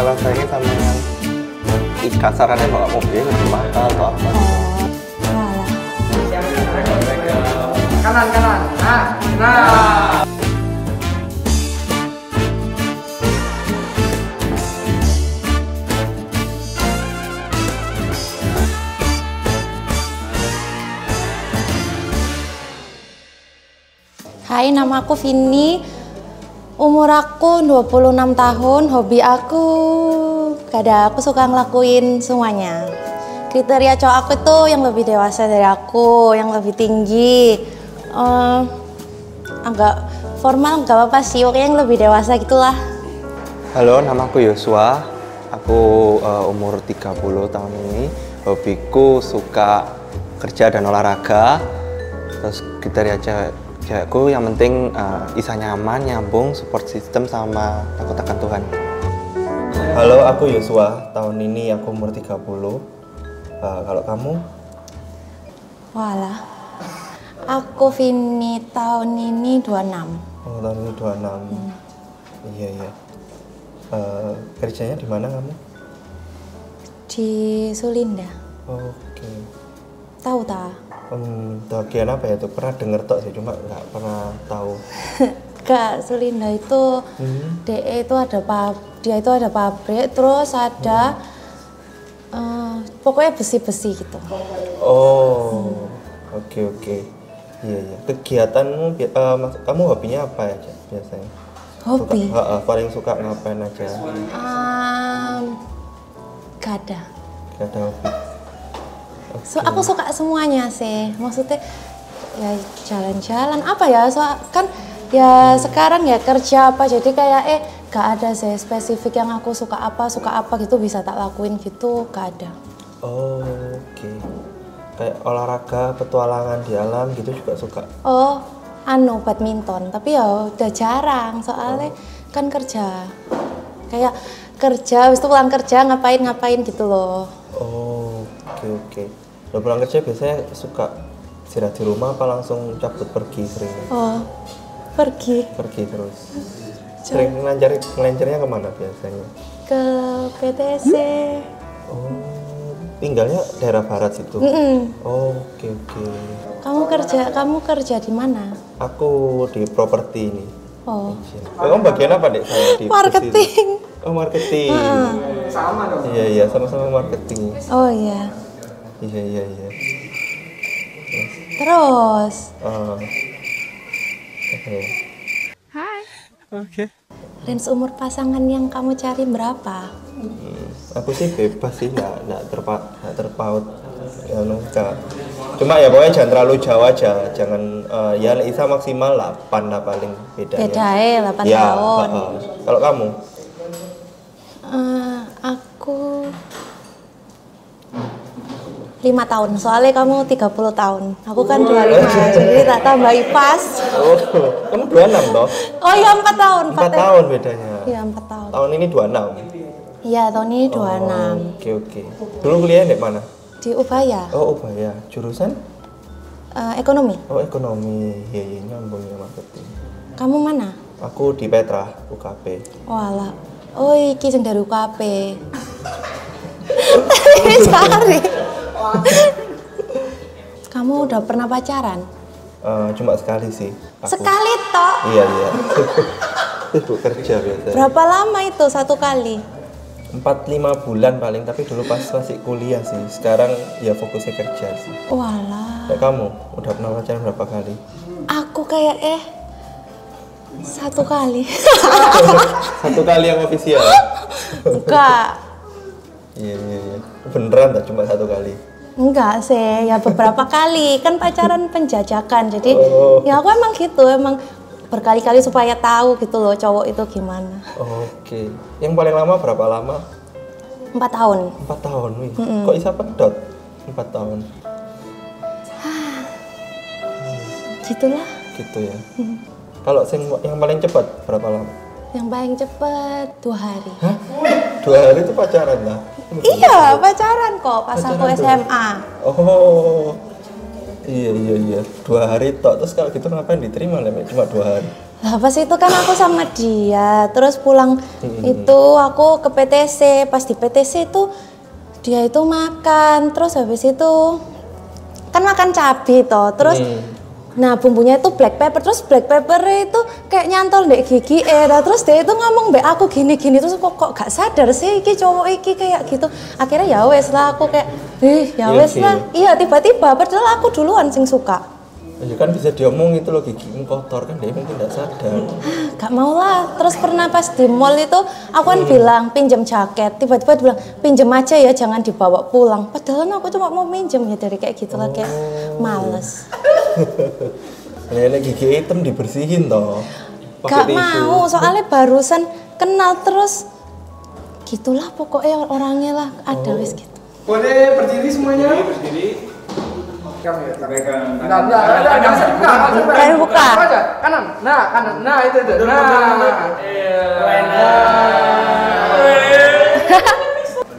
Kalau saya sama yang kasarannya bawa mobil lebih mahal atau apa? Walah. Kanan. Nah. Hai, nama aku Vini. Umur aku 26 tahun. Hobi aku aku suka ngelakuin semuanya. Kriteria cowok aku itu yang lebih dewasa dari aku, yang lebih tinggi. Agak formal nggak apa-apa sih, pokoknya yang lebih dewasa gitulah. Halo, nama aku Yosua. Aku umur 30 tahun ini. Hobiku suka kerja dan olahraga. Terus kriteria cewekku yang penting bisa nyaman, nyambung, support system sama takut akan Tuhan. Halo, aku Yosua. Tahun ini aku umur 30. Kalau kamu? Walah. Aku Vini tahun ini 26. Oh, tahun ini 26. Iya. Kerjanya di mana kamu? Di Sulinda. Oke. Tahu tak? Bagian apa ya tuh? Pernah denger tok sih, cuma nggak pernah tahu. Kak, Sulinda itu DE itu dia itu ada pabrik, terus ada pokoknya besi-besi gitu. Oh, oke. Iya. Kegiatanmu, kamu hobinya apa ya biasanya? Hobi? Paling suka ngapain aja? Gak ada. Gak ada hobi. So, aku suka semuanya sih. Maksudnya ya jalan-jalan apa ya? Kan ya sekarang ya kerja apa, jadi kayak gak ada sih spesifik yang aku suka apa gitu bisa tak lakuin gitu, gak ada. Oh, oke. Kayak olahraga, petualangan di alam gitu juga suka? Oh, badminton, tapi ya udah jarang soalnya kan kerja. Kayak kerja, habis itu pulang kerja ngapain gitu loh. Oh, oke. Udah pulang kerja biasanya suka istirahat di rumah apa langsung cabut pergi sering? Oh, pergi Terus. Sering ngelancarnya kemana biasanya? ke PTC. Oh, tinggalnya daerah barat situ. Oh, oke. Kamu kerja di mana? Aku di properti ini. Oh, Kamu bagian apa, Dek? Saya di marketing. Oh, marketing. Sama dong. Iya, sama-sama marketing. Oh iya. Iya. Terus Oke. Hai. Oke. Range umur pasangan yang kamu cari berapa? Aku sih bebas sih, nggak terpaut. Ya, cuma ya pokoknya jangan terlalu jauh aja, jangan ya Isa maksimal 8 lah paling bedanya. Beda 8 ya, tahun. Kalau kamu? Aku 5 tahun, soalnya kamu 30 tahun. Aku kan 25, jadi tak tambahi pas. Oh, kamu 26 toh? Oh iya 4 tahun. 4 tahun bedanya? Iya 4 tahun. Tahun ini 26? Iya tahun ini 26. Oke. Dulu kuliah di mana? Di Ubaya. Oh, Ubaya. Jurusan? Ekonomi. Oh, ekonomi. Iya, nyambung ya marketing. Kamu mana? Aku di Petra, UKP. Walah. Oh iki sing dari UKP. Cari. Kamu udah pernah pacaran? Cuma sekali sih. Sekali toh? Iya. Sibuk kerja biasa. Berapa lama itu satu kali? 4-5 bulan paling, tapi dulu pas masih kuliah sih. Sekarang ya fokusnya kerja sih. Walah. Kayak kamu, udah pernah pacaran berapa kali? Aku kayak satu kali. Satu kali yang ofisial? Enggak. Iya. Beneran tak cuma satu kali? Enggak sih, ya beberapa kali. Kan pacaran penjajakan, jadi ya aku emang gitu, emang berkali-kali supaya tahu gitu loh cowok itu gimana. Oke. Yang paling lama berapa lama? 4 tahun. 4 tahun, wih. Kok bisa pedot 4 tahun? Gitulah. Gitu ya. Kalau yang paling cepat berapa lama? Yang paling cepet 2 hari. Hah? 2 hari itu pacaran lah? Iya, pacaran kok pas aku SMA. Oh, Iya. 2 hari tok, terus kalau gitu ngapain diterima Lem? Cuma 2 hari. Lah pas itu kan aku sama dia, terus pulang itu aku ke PTC, pas di PTC itu dia itu makan, terus habis itu kan makan cabai toh, terus nah bumbunya itu black pepper, terus black pepper itu kayak nyantol dek gigi terus dia itu ngomong mbak aku gini-gini, terus kok gak sadar sih iki cowok iki kayak gitu. Akhirnya ya wes lah aku kayak ya wes lah, iya tiba-tiba padahal aku duluan sing suka. Ya kan bisa diomong itu loh, gigimu kotor kan, dia mungkin gak sadar. Gak mau lah. Terus pernah pas di mall itu aku kan bilang pinjam jaket, tiba-tiba dia bilang pinjam aja ya, jangan dibawa pulang. Padahal aku cuma mau minjem ya, dari kayak gitu lah, kayak males. Nenek gigi hitam dibersihin toh. Gak mau, soalnya barusan kenal, terus gitulah pokoknya orangnya lah, ada wis gitu. Boleh berdiri semuanya? Berdiri. Enggak, Kayak buka. Kanan. Nah, itu. Nah.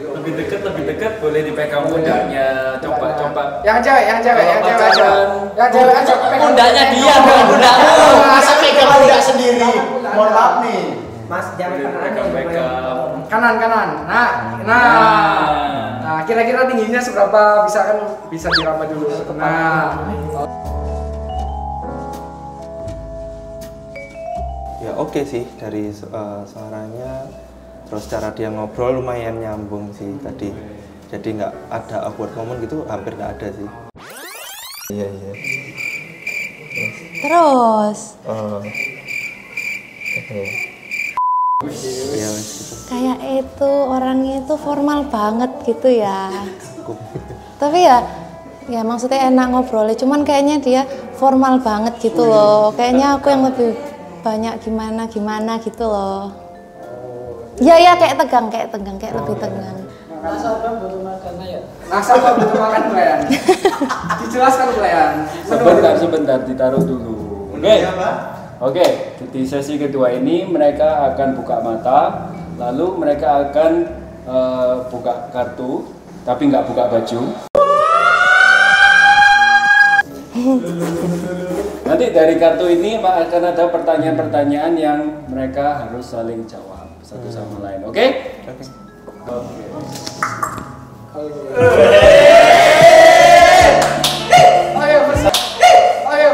Lebih dekat boleh dipegang pundaknya. Coba. Yang cewek aja. Pundaknya dia, bukan pundakmu. Masa pegang pundak sendiri. Mohon maaf nih. Mas, jangan Pegang. Kanan. Nah, kira-kira tingginya seberapa? Bisa diraba dulu. Nah. Ya oke sih, dari suaranya, terus cara dia ngobrol lumayan nyambung sih tadi. Jadi nggak ada awkward moment gitu, hampir nggak ada sih. Iya. Terus Iya gitu. kayak itu orangnya itu formal banget gitu ya. Tapi ya maksudnya enak ngobrolnya, cuman kayaknya dia formal banget gitu loh. Kayaknya aku yang lebih banyak gimana gitu loh. Ya kayak tegang, kayak lebih tegang. Nasabah butuh makan pelayan. Dijelaskan pelayan. Sebentar, ditaruh dulu. Oke, di sesi kedua ini mereka akan buka mata, lalu mereka akan buka kartu, tapi nggak buka baju. Nanti dari kartu ini akan ada pertanyaan-pertanyaan yang mereka harus saling jawab satu sama lain. Oke? Ayo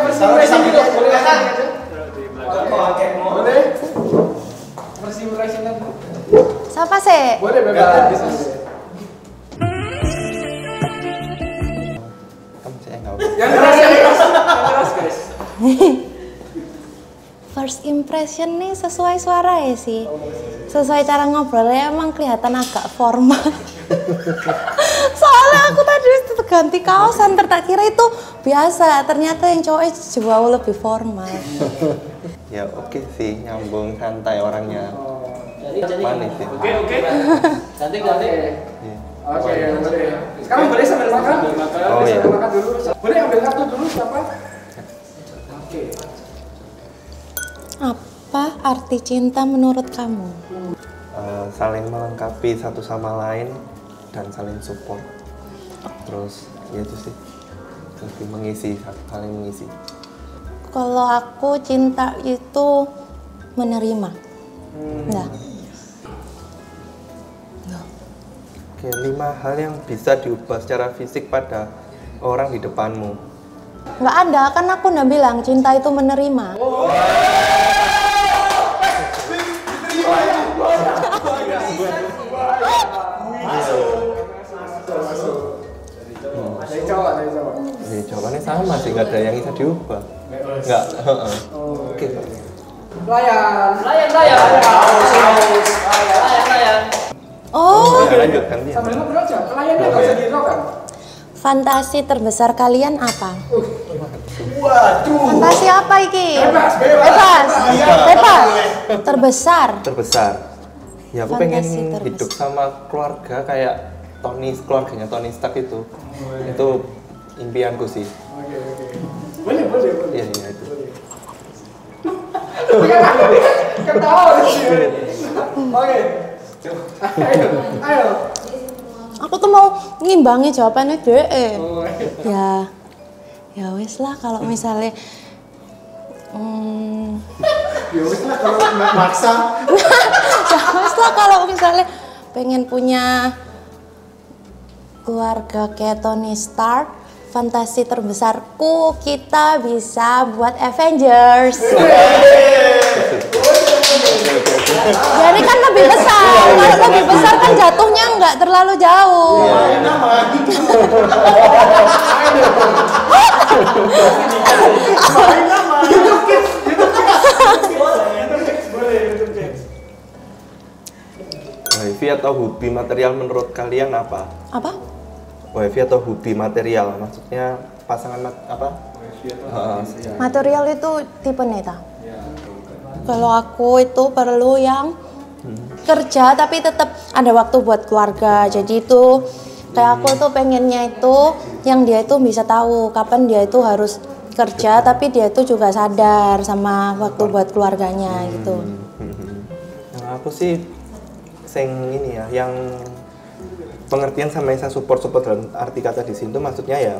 bersih dulu. Boleh? Bersih Siapa sih? Boleh bebas. Yang keras guys. First impression nih sesuai suara ya sih. Sesuai cara ngobrolnya emang kelihatan agak formal. Soalnya aku tadi itu ganti kaosan, tak kira itu biasa. Ternyata yang cowoknya jauh lebih formal. Ya oke sih, nyambung, santai orangnya. Manis sih. Oke. Ganti. Iya. Oke, boleh. Sekarang boleh sambil makan? Oh iya. Makan dulu. Boleh ambil kartu dulu siapa? Oke. Apa arti cinta menurut kamu? Saling melengkapi satu sama lain dan saling support. Terus ya itu sih, lebih mengisi, saling mengisi. Kalau aku cinta itu menerima. Nah. Oke, 5 hal yang bisa diubah secara fisik pada orang di depanmu. Nggak ada, kan aku udah bilang cinta itu menerima. Dari cowok. Ya, jawabannya sama sih, nggak ada yang bisa diubah. Nggak. Oke. Pelayan. Oh, Lanjut gantian. Sambil ngobrol aja. Pelayannya nggak usah dihiraukan. fantasi terbesar kalian apa? Waduh. Fantasi apa iki? Bebas. Terbesar. Ya aku Fantasi pengen terbesar. hidup sama keluarga kayak keluarganya Tony Stark itu. Itu impianku sih. Oke. Boleh. Iya itu. Ketawa di sini. Oke. Ayo. Aku tuh mau ngimbangi jawabannya DE. Oh, Ya, Ya wes lah kalau misalnya Ya wis lah kalau nggak maksa. ya wes lah kalau misalnya pengen punya keluarga kayak Tony Stark, fantasi terbesarku kita bisa buat Avengers. Jadi kan lebih besar, kalau lebih besar kan jatuhnya nggak terlalu jauh. Wifi atau hobi material menurut kalian apa? Apa? Wifi atau hobi material, maksudnya pasangan apa? Material itu tipe neta. Kalau aku itu perlu yang kerja tapi tetap ada waktu buat keluarga. Jadi itu kayak aku tuh pengennya itu yang dia itu bisa tahu kapan dia itu harus kerja tapi dia itu juga sadar sama waktu buat keluarganya gitu. Yang aku sih sing ini ya, yang pengertian sama yang saya support dalam arti kata di sini tuh maksudnya ya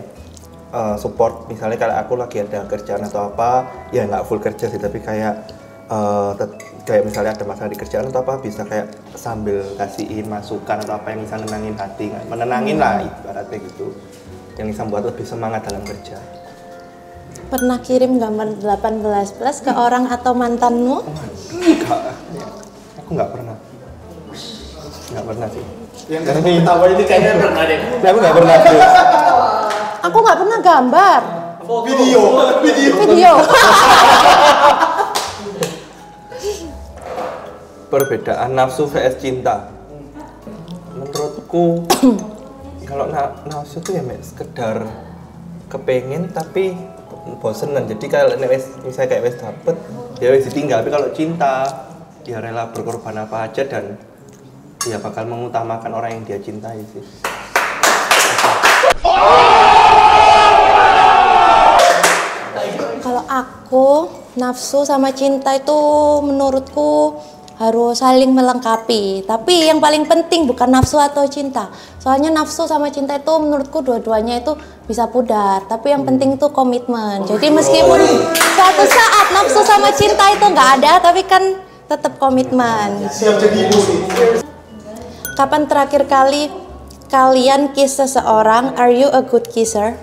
support, misalnya kalau aku lagi ada kerjaan atau apa ya nggak full kerja sih, tapi kayak kayak misalnya ada masalah di kerjaan atau apa bisa kayak sambil kasihin masukan atau apa yang bisa nenangin hati, menenangin lah ibaratnya gitu, yang bisa buat lebih semangat dalam kerja. Pernah kirim gambar 18 plus ke orang atau mantanmu? Enggak, aku nggak pernah sih. Yang ketawa ini kayaknya pernah deh. Aku nggak pernah sih. Aku nggak pernah gambar. Video. Perbedaan nafsu vs cinta. Menurutku kalau nafsu tuh ya sekedar kepengen tapi bosenan. Jadi kalau misalnya kayak wes dapet ya wes ditinggal. Tapi kalau cinta ya rela berkorban apa aja dan ya bakal mengutamakan orang yang dia cintai sih. Kalau aku nafsu sama cinta itu menurutku harus saling melengkapi. Tapi yang paling penting bukan nafsu atau cinta. Soalnya nafsu sama cinta itu menurutku dua-duanya itu bisa pudar. Tapi yang penting itu komitmen. Jadi meskipun suatu saat nafsu sama cinta itu nggak ada, tapi kan tetap komitmen. Siap jadi ibu sih. Kapan terakhir kali kalian kiss seseorang? Are you a good kisser?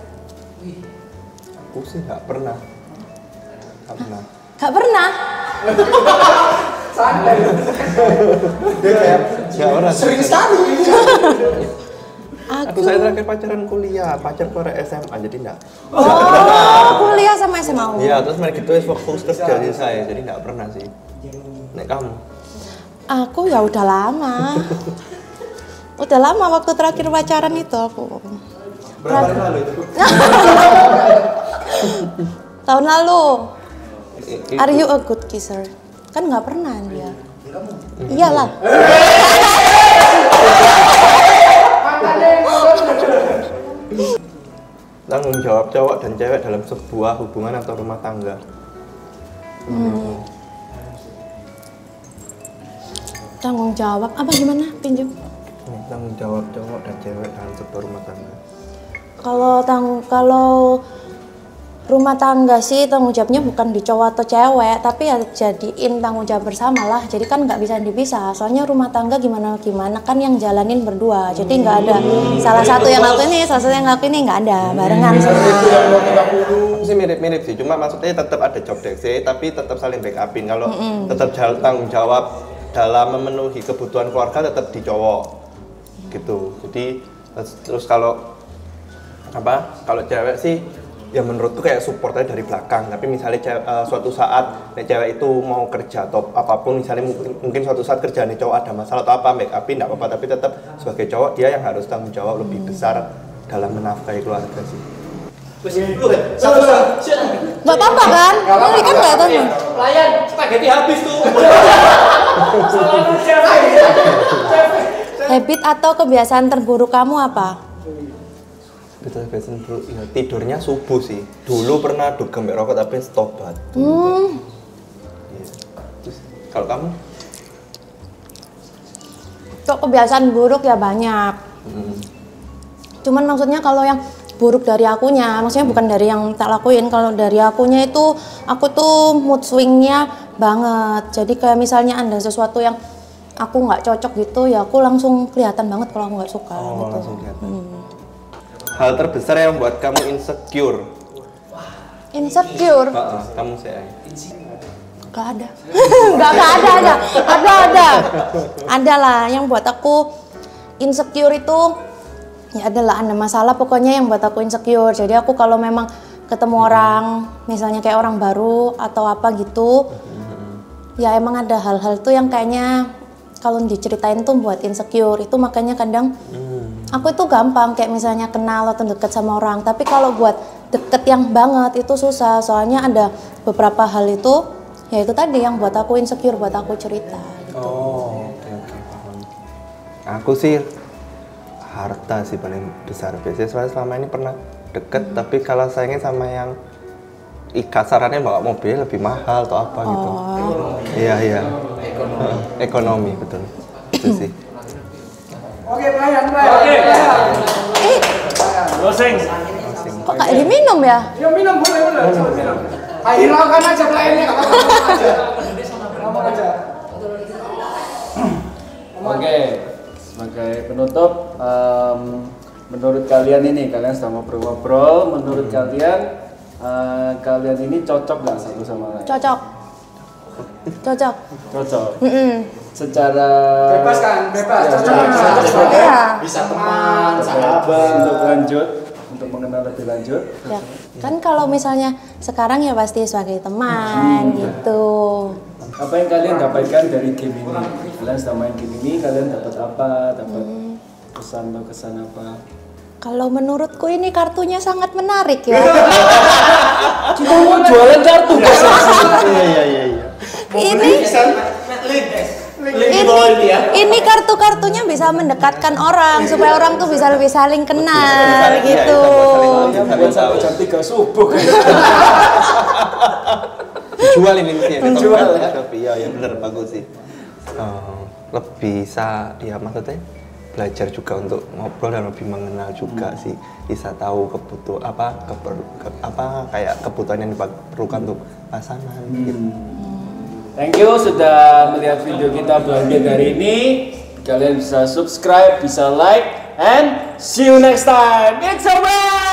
Aku sih nggak pernah. Gak pernah? Nggak pernah. Sering sekali. Aku saya terakhir pacaran kuliah, pacar keluar SMA jadi enggak. Kuliah sama SMA. Iya, terus mereka gitu fokus kerja di saya, jadi enggak pernah sih. Nek kamu? Aku ya udah lama. Udah lama waktu terakhir pacaran itu aku. Berapa hari lalu itu? Tahun lalu. Are you a good kisser? Kan nggak pernah dia. Iyalah. Tanggung jawab cowok dan cewek dalam sebuah hubungan atau rumah tangga. Tanggung jawab apa gimana? Pinjam. Tanggung jawab cowok dan cewek dalam sebuah rumah tangga. Kalau rumah tangga sih tanggung jawabnya bukan di cowok atau cewek, tapi ya jadiin tanggung jawab bersama lah. Jadi kan nggak bisa dipisah. Soalnya rumah tangga gimana kan yang jalanin berdua. Jadi nggak ada salah satu yang ngelakuin ini, salah satu yang ngelakuin ini, nggak ada, barengan semua. Aku sih mirip-mirip sih. Cuma maksudnya tetap ada job desk sih, tapi tetap saling backupin. Kalau tetap tanggung jawab dalam memenuhi kebutuhan keluarga tetap di cowok gitu. Jadi terus kalau cewek sih ya menurutku kayak supportnya dari belakang. Tapi misalnya suatu saat cewek itu mau kerja atau apapun, misalnya mungkin suatu saat kerjaan cowok ada masalah atau apa, make upin nggak apa-apa, tapi tetap sebagai cowok dia yang harus tanggung jawab lebih besar dalam menafkahi keluarga sih. Nggak apa-apa kan? Ini kan nggak tahu. Pelayan, spaghetti habis tuh. Habit atau kebiasaan terburuk kamu apa? Kebiasaan dulu ya tidurnya subuh sih. Dulu pernah dugem rokok tapi tobat. Ya. Terus kalau kamu? Kok kebiasaan buruk ya banyak. Cuman maksudnya kalau yang buruk dari akunya, maksudnya bukan dari yang tak lakuin. Kalau dari akunya itu, aku tuh mood swingnya banget. Jadi kayak misalnya ada sesuatu yang aku nggak cocok gitu, ya aku langsung kelihatan banget kalau aku nggak suka. Oh, gitu. langsung kelihatan. Hal terbesar yang membuat kamu insecure? Insecure? Kamu saya. Gak ada. Ada lah yang buat aku insecure itu. Ya adalah ada masalah pokoknya yang buat aku insecure. Jadi aku kalau memang ketemu orang, misalnya kayak orang baru atau apa gitu, ya emang ada hal-hal tuh yang kayaknya kalau diceritain tuh buat insecure. Itu makanya kadang aku itu gampang kayak misalnya kenal atau deket sama orang. Tapi kalau buat deket yang banget itu susah. Soalnya ada beberapa hal itu, ya itu tadi yang buat aku insecure, buat aku cerita. Gitu. Oh, oke, paham. Aku sih harta sih paling besar. Biasanya soalnya selama ini pernah deket, tapi kalau sayangnya sama yang kasarannya bawa mobil lebih mahal atau apa gitu. Iya. Ekonomi betul. Itu sih. Oke, Brian. Closing. Kok kayak diminum ya? Ya minum boleh. Minum. Hiraukan aja pelayannya, nggak apa-apa. Ngomong aja. Oke, sebagai penutup, menurut kalian ini, kalian sudah ngobrol-ngobrol, menurut kalian, kalian ini cocok nggak satu sama lain? Cocok. Cocok. Secara Bebas kan? Bebas. Ya, Cocok. Iya. Bisa teman, sahabat. untuk lanjut, untuk mengenal lebih lanjut. Ya, kan kalau misalnya sekarang ya pasti sebagai teman gitu. Apa yang kalian dapatkan dari game ini? Kalian sudah main game ini, kalian dapat apa? Dapat kesan atau kesan apa? Kalau menurutku ini kartunya sangat menarik ya. Kita mau jualan kartu guys. Iya. Ini kartu-kartunya bisa mendekatkan orang supaya orang tuh bisa lebih saling kenal gitu. Buat sampai jam 3 subuh. Jual ini mesti ya. Jual. Iya bener, bagus sih. Lebih bisa ya maksudnya belajar juga untuk ngobrol dan lebih mengenal juga sih, bisa tahu kayak kebutuhan yang diperlukan untuk pasangan gitu. Thank you sudah melihat video kita Blind hari ini. Kalian bisa subscribe, bisa like, and see you next time. It's a wrap.